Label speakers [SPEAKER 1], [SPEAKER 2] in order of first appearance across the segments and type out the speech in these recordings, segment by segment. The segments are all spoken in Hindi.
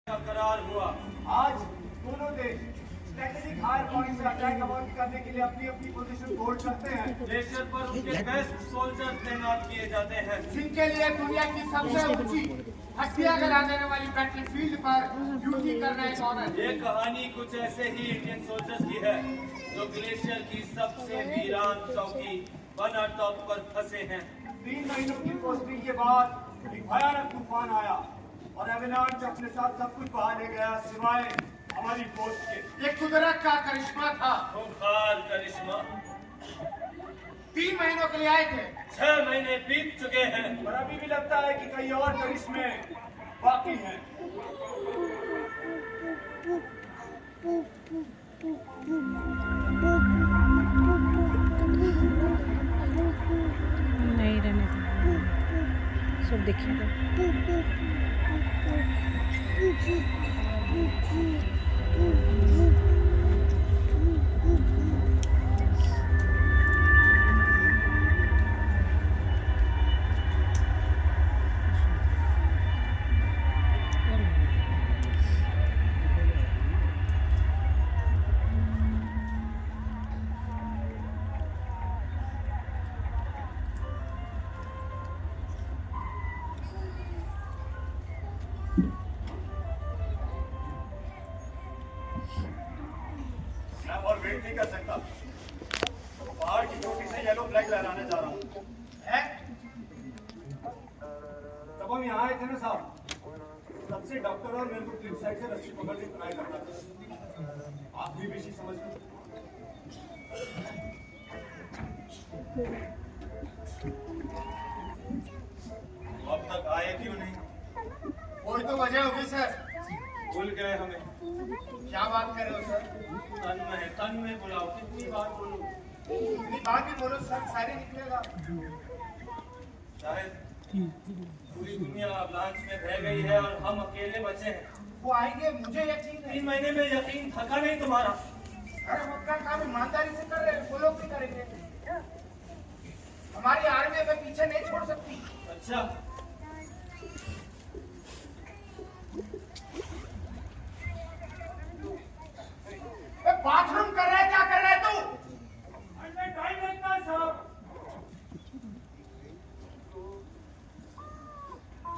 [SPEAKER 1] करार हुआ।
[SPEAKER 2] आज दोनों देश स्ट्रेटेजिक हायर पॉइंट से अटैक अवॉइड करने के लिए अपनी अपनी पोजीशन होल्ड करते हैं।
[SPEAKER 1] ग्लेशियर पर उनके बेस्ट सोल्जर्स तैनात किए जाते हैं,
[SPEAKER 2] जिनके लिए दुनिया की सबसे ऊंची हथियार जला देने वाली बैटलफील्ड पर ड्यूटी करना एक ऑनर।
[SPEAKER 1] ये कहानी कुछ ऐसे ही इंडियन सोल्जर्स की है जो ग्लेशियर की सबसे वीरान चौकी बना टॉप पर फंसे हैं।
[SPEAKER 2] 3 महीनों की पोस्टिंग के बाद एक भयानक तूफान आया और अविनाश अपने साथ सब कुछ बहा ले गया सिवाय हमारी पोस्ट के। ये कुदरत का करिश्मा था।
[SPEAKER 1] खूंखार करिश्मा।
[SPEAKER 2] 3 महीनों के लिए आए थे,
[SPEAKER 1] 6 महीने बीत चुके हैं
[SPEAKER 2] और अभी भी लगता है कि कई और करिश्मे बाकी हैं।
[SPEAKER 3] नहीं रहने दो, सब देखिएगा।
[SPEAKER 2] मैं और वेट नहीं कर सकता। पहाड़ की चोटी से येलो फ्लैग लहराने जा रहा हूँ। जब हम यहाँ आए थे ना साहब, तब से डॉक्टर और मेरे को क्लिप साइड से रस्सी पकड़ के ट्राई करना था। आप भी बेशी समझ लो।
[SPEAKER 1] अब तक आए क्यों नहीं?
[SPEAKER 2] कोई तो वजह होगी सर।
[SPEAKER 1] भूल गए हमें।
[SPEAKER 2] क्या बात कर रहे हो सर?
[SPEAKER 1] तन में बुलाओ, कितनी बार बोलूं?
[SPEAKER 2] इतनी बात ही बोलो सर, सारे निकलेगा।
[SPEAKER 1] शायद पूरी दुनिया अवलांच में बह गई है और हम अकेले बचे हैं।
[SPEAKER 2] वो आएंगे, मुझे यकीन है।
[SPEAKER 1] 3 महीने में यकीन थका नहीं तुम्हारा?
[SPEAKER 2] अरे हम अपना काम ईमानदारी से कर रहे हैं, वो लोग भी करेंगे। हमारी आर्मी हमें पीछे नहीं छोड़ सकती।
[SPEAKER 1] अच्छा,
[SPEAKER 2] बाथरूम कर रहा है, क्या कर रहा है तू?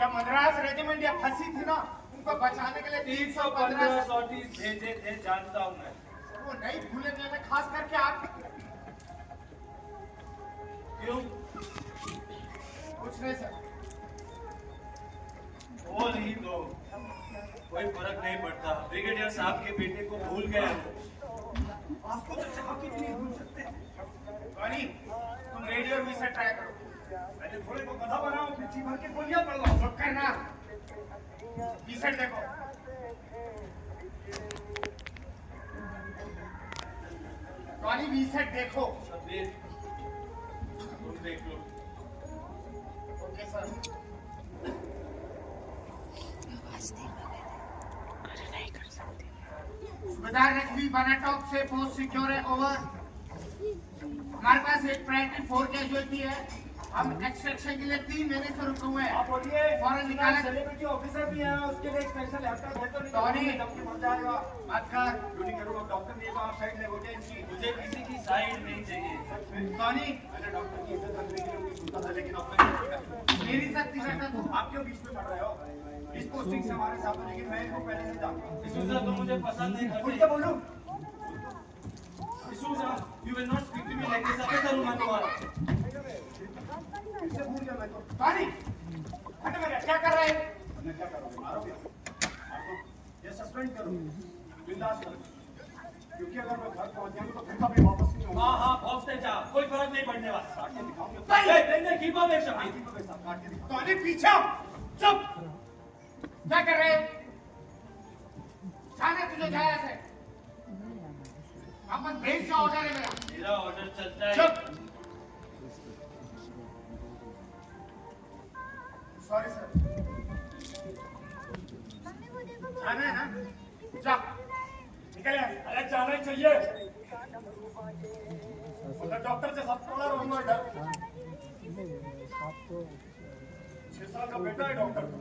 [SPEAKER 2] जब मद्रास रेजिमेंट या फंसी थी ना, उनको बचाने के लिए
[SPEAKER 1] 315 सॉटीज भेजे थे, जानता हूं मैं।
[SPEAKER 2] वो नहीं भूलेंगे मैं, खास करके आप।
[SPEAKER 1] क्यों?
[SPEAKER 2] कुछ नहीं सर।
[SPEAKER 1] बोल ही दो, कोई फर्क नहीं पड़ता। ब्रिगेडियर साहब के बेटे को भूल गए हो।
[SPEAKER 2] आपको तो चाह के भी नहीं भूल सकते। कॉनी, तुम रेडियो भी से ट्राई करो। पहले थोड़े को गधा बनाओ, फिर जी भर के गोलियां पड़ लो। चुप करना। टी-शर्ट देखो। कॉनी, टी-शर्ट देखो।
[SPEAKER 1] शब्बीर, तुम देख लो।
[SPEAKER 2] Okay sir. सूबेदार नकवी बनाटॉप से पोस्ट सिक्योर है, ओवर। हमारे पास एक प्रायोरिटी 4 कैजुअलिटी है। हम एक्सट्रैक्शन के लिए 3 महीने से रुके हुए हैं। आप बोलिए, फौरन निकाला। सेलिब्रिटी ऑफिसर भी है, उसके लिए स्पेशल हेल्पर है तो नहीं। टॉनी, डॉक्टर मर जाएगा। मत कर, ड्यूटी करूंगा। डॉक्टर ने कहा आप साइड ले हो जाए इनकी।
[SPEAKER 1] मुझे किसी की साइड नहीं चाहिए।
[SPEAKER 2] टॉनी, मैंने डॉक्टर की इज्जत रखने के लिए उनकी सुनता था, लेकिन अब मैं मेरी शक्ति रखता तो आप क्यों बीच में पड़ रहे हो? इस पोस्टिंग से हमारे साथ हो, लेकिन मैं इनको पहले से जानता हूँ।
[SPEAKER 1] डिसूजा तो मुझे पसंद नहीं
[SPEAKER 2] उठ
[SPEAKER 1] करते।
[SPEAKER 2] के बोलूं?
[SPEAKER 1] D'Souza, you will not speak to me like this. अब करूँ मैं तुम्हारा?
[SPEAKER 2] इसे भूल गया मैं तो। टॉनी, हट मेरे, क्या कर रहे हैं? मैं क्या करूँगा? मारोगे? आपको ये सस्पेंड करो, बिंदास करो। क्योंकि अगर मैं घर पहुंच जाऊँ तो फिर कभी वापस नहीं आऊंगा।
[SPEAKER 1] हाँ, भौंकते जा, कोई फर्क नहीं पड़ने वाला।
[SPEAKER 2] काट के दिखाऊंगा।
[SPEAKER 1] नहीं, keep away, शब्बीर।
[SPEAKER 2] काट के दिखाऊंगा। टॉनी, पीछे आओ। चुप। क्या कर रहे हैं? जाने तुझे जाया से। अपन भेज का ऑर्डर है मेरा।
[SPEAKER 1] मेरा ऑर्डर चलता है।
[SPEAKER 2] चुप। Sorry sir. जाना है ना? जा। निकल यहाँ। अरे जाना ही चाहिए। डॉक्टर से सब तोड़ा रहूंगा डर। 6 साल का बेटा है डॉक्टर का।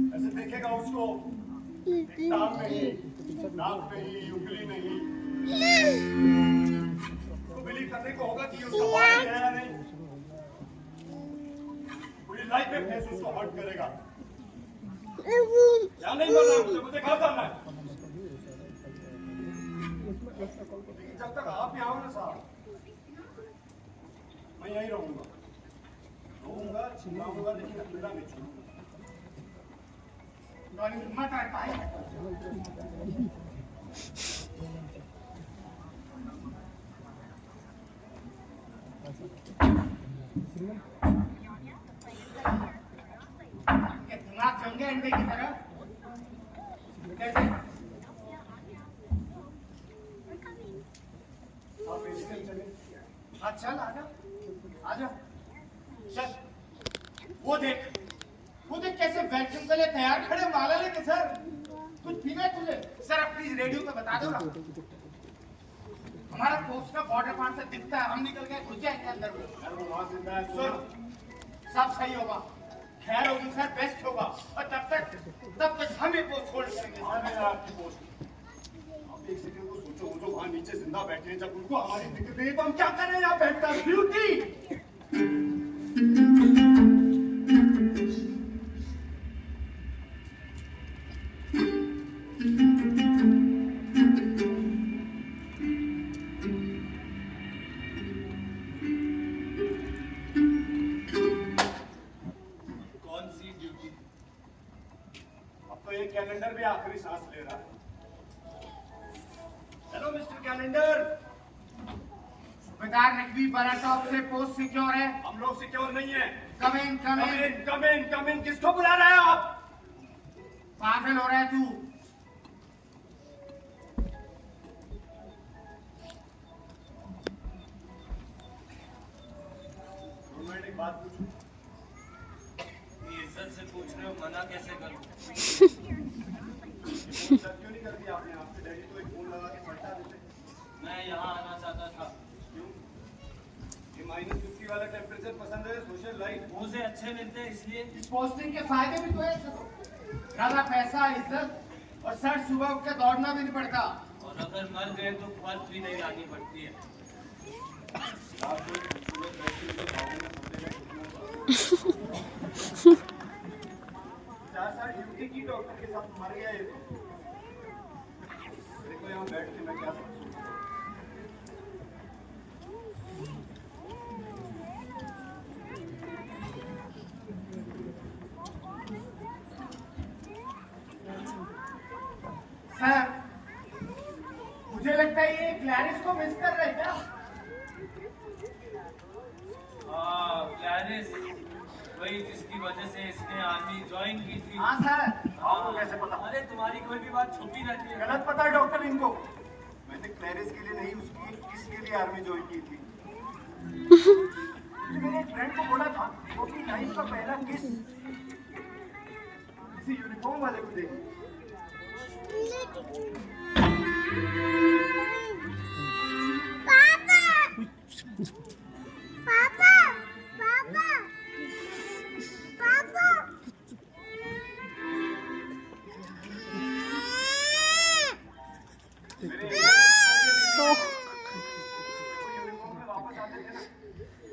[SPEAKER 4] ऐसे देखेगा उसको, टांग नहीं, नाक नहीं, उंगली नहीं, तो बिलीव करने को होगा कि उसका बाल है या नहीं। पूरी लाइफ में फेस उसको हर्ट करेगा। या नहीं बोलना मुझे घर जाना है। जब तक आप यहाँ हो ना साहब, मैं यहीं रहूंगा, चिल्लाऊंगा, लेकिन अकेला नहीं छोड़ूंगा।
[SPEAKER 2] हिम्मत है भाई। दिमाग जंगे अंडे की तरह कैसे? हाँ चल आजा, आजा चल। वो देख कैसे वैक्यूम के लिए तैयार खड़े माला लेके। सर कुछ पीना है तुझे? सर आप प्लीज रेडियो पे बता दो ना, हमारा पोस्ट का बॉर्डर पार से दिखता है, हम निकल गए घुस जाएंगे अंदर में। सुन सब सही होगा, खैर होगी सर, बेस्ट होगा, और तब तक हम ही पोस्ट होल्ड करेंगे।
[SPEAKER 4] आपकी पोस्ट आप एक सेकंड को सोचो, वो जो वहां नीचे जिंदा बैठे हैं, जब उनको हमारी दिक्कत है तो हम क्या करें यहाँ बैठकर? ब्यूटी कैलेंडर भी आखिरी सांस ले रहा है। Hello mister calendar.
[SPEAKER 2] सूबेदार नकवी बड़ा टॉप से पोस्ट सिक्योर है।
[SPEAKER 4] हम लोग सिक्योर नहीं है।
[SPEAKER 2] कम इन।
[SPEAKER 4] किसको बुला रहे हैं आप?
[SPEAKER 2] पागल हो रहा है तू?
[SPEAKER 4] रोमांटिक बात पूछूं?
[SPEAKER 1] इज्जत से पूछ रहे हो, मना कैसे करूं?
[SPEAKER 4] क्यों नहीं कर दिया आपने? आपके डैडी को एक फोन लगा के पलटा देते।
[SPEAKER 1] मैं यहाँ आना चाहता था।
[SPEAKER 4] क्यों? ये -50 वाला टेम्परेचर पसंद है? सोशल लाइफ
[SPEAKER 1] मुझे अच्छे मिलते हैं इसलिए।
[SPEAKER 2] इस पोस्टिंग के फायदे भी तो है, ज्यादा पैसा, इज्जत, और सर सुबह उठ के दौड़ना भी नहीं पड़ता।
[SPEAKER 1] और अगर मर गए तो फर्क भी नहीं लानी पड़ती है।
[SPEAKER 4] ड्यूटी की डॉक्टर के साथ मर गया ये। देखो यहाँ बैठ के मैं क्या सोचूं?
[SPEAKER 2] सर मुझे लगता है ये क्लैरिस को मिस कर रहे क्या?
[SPEAKER 1] क्लैरिस वही जिसकी वजह से इसने आर्मी ज्वाइन की थी।
[SPEAKER 2] हाँ सर।
[SPEAKER 4] आपको कैसे पता?
[SPEAKER 1] अरे तुम्हारी कोई भी बात छुपी रहती है।
[SPEAKER 4] गलत पता है डॉक्टर इनको। मैंने क्लैरिस के लिए नहीं, उसकी किसके लिए आर्मी ज्वाइन की थी। मैंने एक फ्रेंड को बोला था वो अपनी लाइफ का पहला किस किसी यूनिफॉर्म वाले को देगी।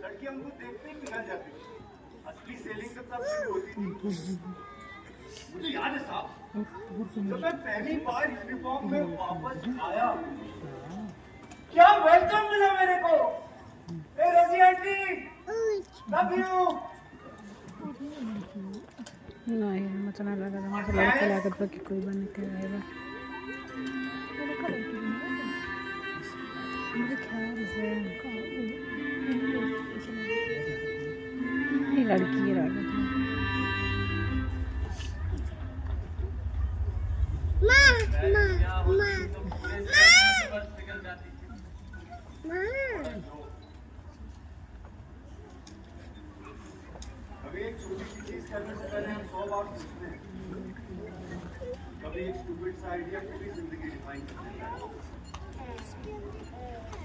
[SPEAKER 4] लड़की हमको देखते ही पिघल जाती थी। असली सेलिंग तो तब शुरू होती थी। मुझे याद है साहब, जब मैं पहली बार यूनिफॉर्म में वापस आया, क्या वेलकम मिला मेरे को। ए रजी आंटी, लव यू।
[SPEAKER 3] नहीं मुझे ना लगा था, मुझे लड़का लागत पर कि कोई बन के आएगा। मुझे ख्याल है ये लड़की है लागत है।
[SPEAKER 4] कभी एक छोटी सी चीज करने से पहले हम 100 बार सोचते हैं। कभी एक स्टूपिड सा आइडिया पूरी जिंदगी डिफाइन कर देता है।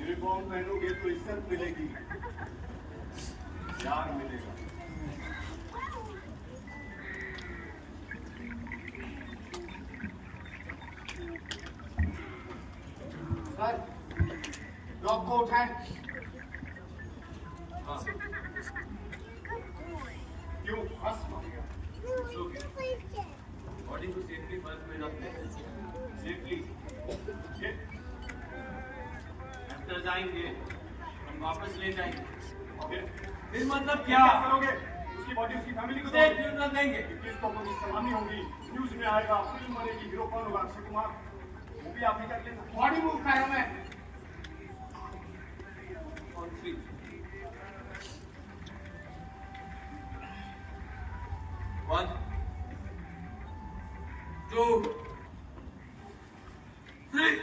[SPEAKER 4] यूनिफॉर्म पहनोगे तो इज्जत मिलेगी, प्यार मिलेगा।
[SPEAKER 2] को उठाए।
[SPEAKER 1] हाँ
[SPEAKER 4] क्यों बस हो गया
[SPEAKER 1] बॉडी को सेफली बर्थ में रखते हैं सेफली
[SPEAKER 4] ये
[SPEAKER 1] अंदर जाएंगे हम वापस ले जाएंगे
[SPEAKER 4] फिर
[SPEAKER 1] फिर मतलब
[SPEAKER 4] क्या
[SPEAKER 1] क्या
[SPEAKER 4] करोगे उसकी बॉडी उसकी फैमिली को
[SPEAKER 1] सेफ
[SPEAKER 4] दोगे
[SPEAKER 1] फ्यूनरल देंगे
[SPEAKER 4] किस तो पुलिस सलामी होगी न्यूज में आएगा फिल्म बनेगी हीरो कौन होगा अक्षय कुमार वो भी आप ही कर लेना
[SPEAKER 2] बॉडी मूव कर रहा हूं मैं।
[SPEAKER 1] ऑन 3 1 2 3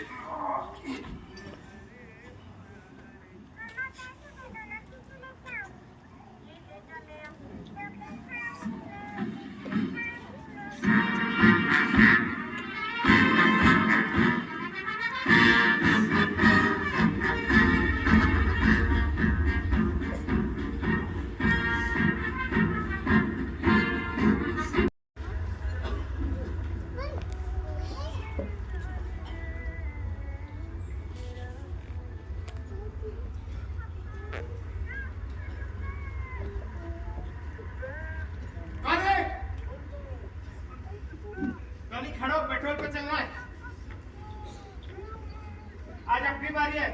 [SPEAKER 2] गाड़ी खड़ा हो, पेट्रोल पे चलना है। आज अपनी बारी है।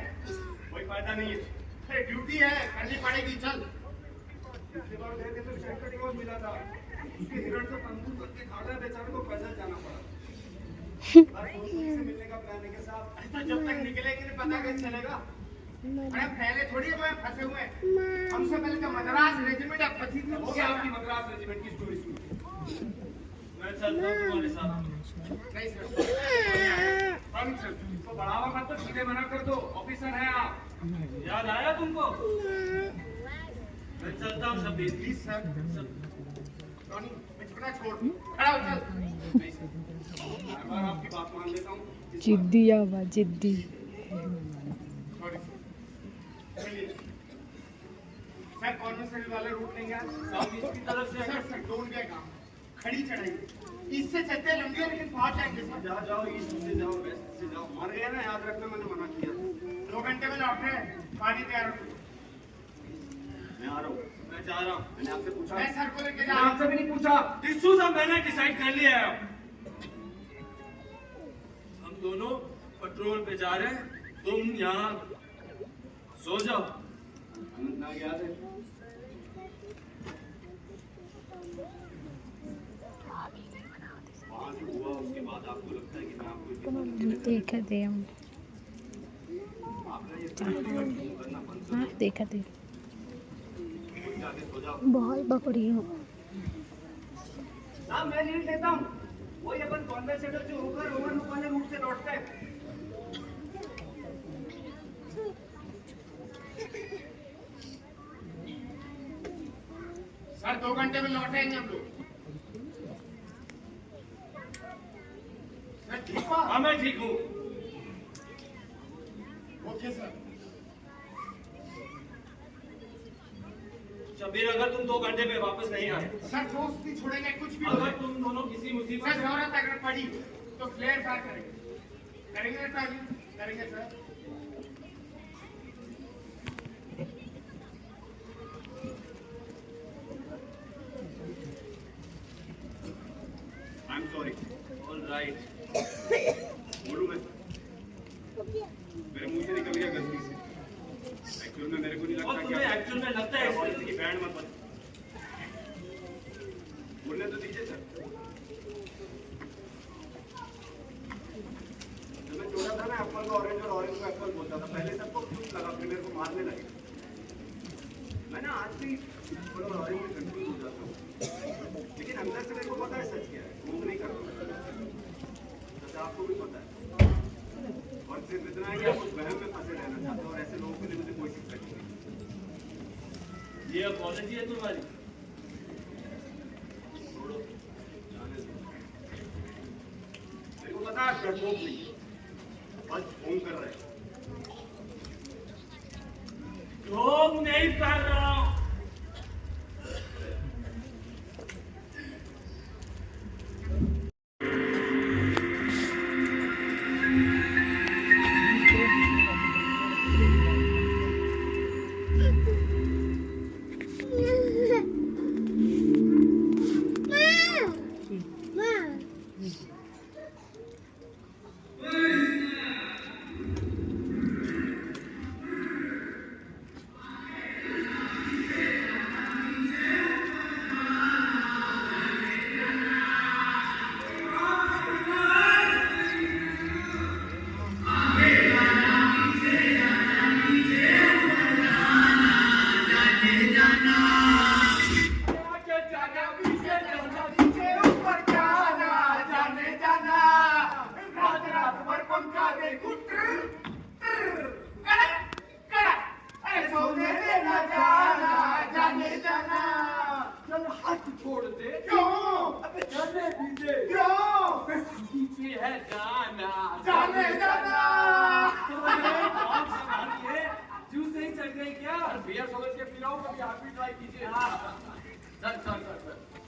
[SPEAKER 4] कोई फायदा नहीं है
[SPEAKER 2] ड्यूटी है, करनी पड़ेगी। चल।
[SPEAKER 4] पिछली बार गए थे तो सेंटर डिवोर्स मिला था उसके हिरण से तंबू करके खा गए बेचारे को पैदल जाना पड़ा से मिलने का प्लान है के साथ
[SPEAKER 2] तो जब तक निकलेगी नहीं पता कैसे चलेगा। अरे पहले थोड़ी है फंसे हुए हैं। हमसे पहले तो मद्रास रेजिमेंट अब फंसी थी।
[SPEAKER 4] हो गया आपकी मद्रास रेजिमेंट की स्टोरी सुनी
[SPEAKER 1] मैं चलता हूँ तुम्हारे साथ
[SPEAKER 2] नहीं सर।
[SPEAKER 4] कौन सर इसको बढ़ावा मत तो सीधे मना कर दो ऑफिसर है आप
[SPEAKER 1] याद आया तुमको मैं चलता हूँ शबीर
[SPEAKER 2] प्लीज सर। टॉनी बिछड़ा छोड़, खड़ा हो चल।
[SPEAKER 4] मैं बार आपकी बात मान लेता हूँ
[SPEAKER 3] जिद्दी आवा जिद्दी।
[SPEAKER 2] सॉरी चलिए सर। कॉन्वेंट वाले रूट लेंगे आज।
[SPEAKER 1] साउथ ईस्ट की तरफ से
[SPEAKER 2] सर सर डोंट गया काम खड़ी चढ़ाई इससे चलते लंबी है लेकिन पहुंच जाएंगे सर।
[SPEAKER 4] जाओ जाओ ईस्ट से जाओ वेस्ट से जाओ मर गया ना याद रखना मैंने मना किया
[SPEAKER 2] 2 घंटे में लौट रहे हैं। पानी तैयार रखो।
[SPEAKER 4] मैं आ रहा हूँ
[SPEAKER 1] मैं जा रहा हूँ
[SPEAKER 4] मैंने आपसे पूछा
[SPEAKER 2] मैं सर को लेके
[SPEAKER 4] मैंने
[SPEAKER 2] जा रहा हूँ।
[SPEAKER 4] आपसे भी नहीं पूछा
[SPEAKER 1] टिश्यू सब मैंने डिसाइड कर लिया है हम दोनों पेट्रोल पे जा रहे हैं तुम यहाँ सो जाओ
[SPEAKER 4] अनंतनाग याद है वहाँ जो हुआ उसके बाद आपको लगता है कि मैं आपको
[SPEAKER 3] देखा दे हम।
[SPEAKER 4] आपने ये करना बंद
[SPEAKER 3] हाँ देखा दे
[SPEAKER 4] कर जाके सो जाओ
[SPEAKER 3] बहुत बकरी हूँ।
[SPEAKER 4] ना मैं लीड लेता हूँ वही अपन कॉन्वेंट जो होकर ओवरलुक वाले रूट से लौटते हैं
[SPEAKER 2] सर 2 घंटे में लौटेंगे हम लोग। सर ठीक हो?
[SPEAKER 1] हाँ मैं ठीक हूँ
[SPEAKER 2] ओके सर।
[SPEAKER 1] शबीर अगर तुम 2 घंटे में वापस नहीं आए
[SPEAKER 2] सर दोस्त नहीं छोड़ेंगे कुछ भी हो
[SPEAKER 1] अगर
[SPEAKER 2] जाए।
[SPEAKER 1] तुम दोनों किसी मुसीबत
[SPEAKER 2] सर
[SPEAKER 1] में
[SPEAKER 2] जरूरत अगर पड़ी तो फ्लेयर फायर करेंगे। करेंगे सर करेंगे sir.
[SPEAKER 4] I am sorry
[SPEAKER 1] all right
[SPEAKER 4] बोलूं मैं मेरे मुंह से निकल गया गलती से एक्चुअल में मेरे को नहीं
[SPEAKER 1] और
[SPEAKER 4] लगता
[SPEAKER 1] तुम्हें एक्चुअल में लगता है
[SPEAKER 4] पॉलिसी की बैंड मत बन बोलने तो दीजिए सर जब मैं छोटा था ना एप्पल को ऑरेंज और ऑरेंज को एप्पल बोलता था पहले सबको कुछ लगा फिर मेरे को मारने लगे मैं ना आज भी एप्पल और ऑरेंज में कंफ्यूज हो जाता हूँ लेकिन अंदर से मेरे को पता है सच क्या है वो नहीं करता सच आपको भी पता है और सिर्फ इतना है कि आप उस वहम में फंसे रहना चाहते हो और ऐसे लोगों के लिए मुझे कोई शिक्षा नहीं
[SPEAKER 1] ये अपॉलॉजी है तुम्हारी
[SPEAKER 4] छोड़ो जाने दो मेरे को पता है डरपोक नहीं है बस फोन कर रहे हैं
[SPEAKER 1] ढोंग नहीं कर रहा हूँ छोड़ दे
[SPEAKER 2] क्यों?
[SPEAKER 1] अबे जाने दीजिए
[SPEAKER 2] क्यों?
[SPEAKER 1] पीछे है जाना
[SPEAKER 2] जाने जाना।
[SPEAKER 1] बात संभाल के जूस नहीं चढ़ गई क्या? बियर समझ के पी रहा हूँ, कभी आप भी ट्राई कीजिए। सर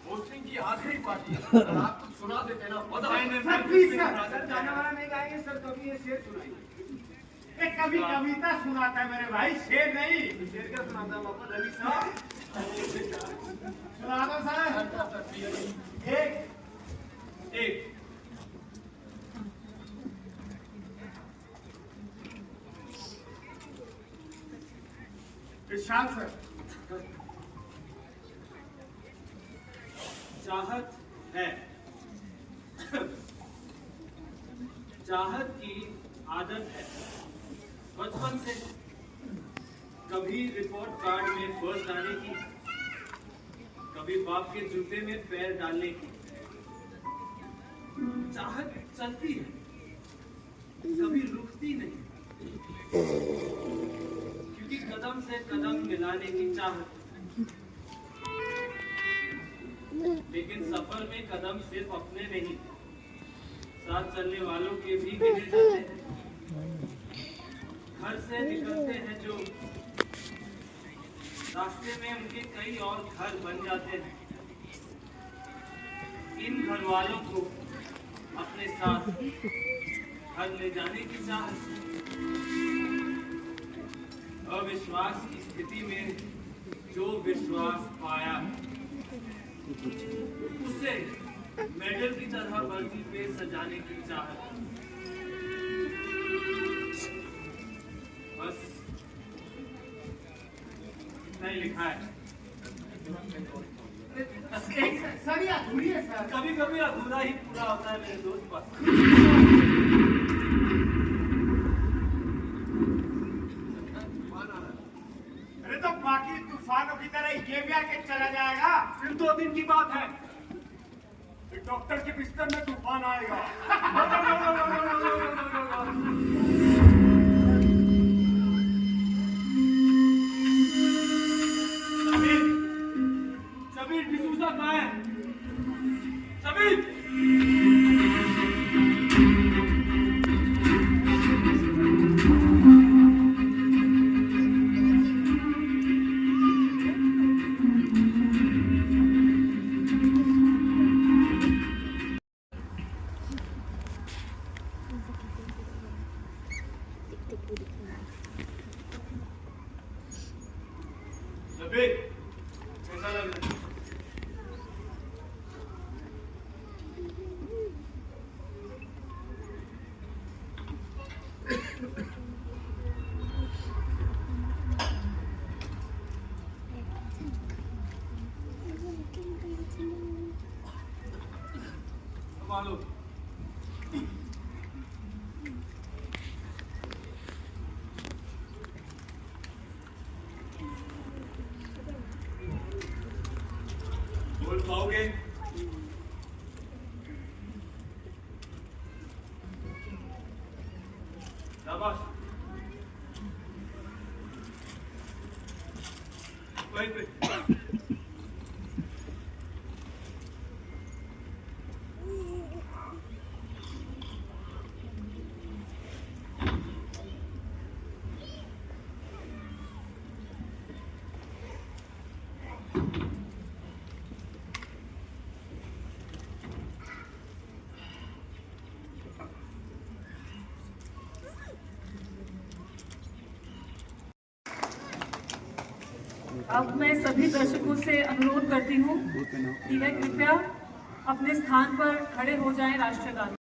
[SPEAKER 1] होस्टिंग की आखिरी पार्टी है, अगर आप कुछ सुना देते ना मजा आए।
[SPEAKER 2] सर प्लीज
[SPEAKER 1] सर जाना वाला नहीं गाएंगे सर, कभी ये शेर सुनाइए।
[SPEAKER 2] एक कभी कविता सुनाता है मेरे भाई, शेर नहीं।
[SPEAKER 1] शेर क्या सुनाता है मोहम्मद अली साहब?
[SPEAKER 2] सुना दो सर।
[SPEAKER 1] एक
[SPEAKER 2] इरशाद सर।
[SPEAKER 1] चाहत है, चाहत की आदत है बचपन से, कभी रिपोर्ट कार्ड में फर्स्ट आने की, कभी बाप के जूते में पैर डालने की। चाहत चलती है, कभी रुकती नहीं, क्योंकि कदम से कदम मिलाने की चाहत। लेकिन सफर में कदम सिर्फ अपने नहीं, साथ चलने वालों के भी गिने जाते हैं। घर से निकलते हैं जो, रास्ते में उनके कई और घर बन जाते हैं। इन घर वालों को अपने साथ घर ले जाने की चाहत। अविश्वास की स्थिति में जो विश्वास पाया, उसे मेडल की तरह वर्दी पे सजाने की चाहत। बस इतना ही लिखा है।
[SPEAKER 2] सर ये अधूरी है सर।
[SPEAKER 1] कभी कभी अधूरा ही पूरा होता है मेरे दोस्त पास।
[SPEAKER 2] अरे तो बाकी तूफानों की तरह ये भी आके चला जाएगा।
[SPEAKER 1] सिर्फ 2 दिन की बात है।
[SPEAKER 4] डॉक्टर के बिस्तर में तूफान आएगा।
[SPEAKER 1] सबीर डिसूजा कहाँ है? सबीर! सबीर, कैसा लग रहा है? संभालो। बोल पाओगे? शाबाश। वहीं पे।
[SPEAKER 5] अब मैं सभी दर्शकों से अनुरोध करती हूँ कि वह कृपया अपने स्थान पर खड़े हो जाएं राष्ट्रगान।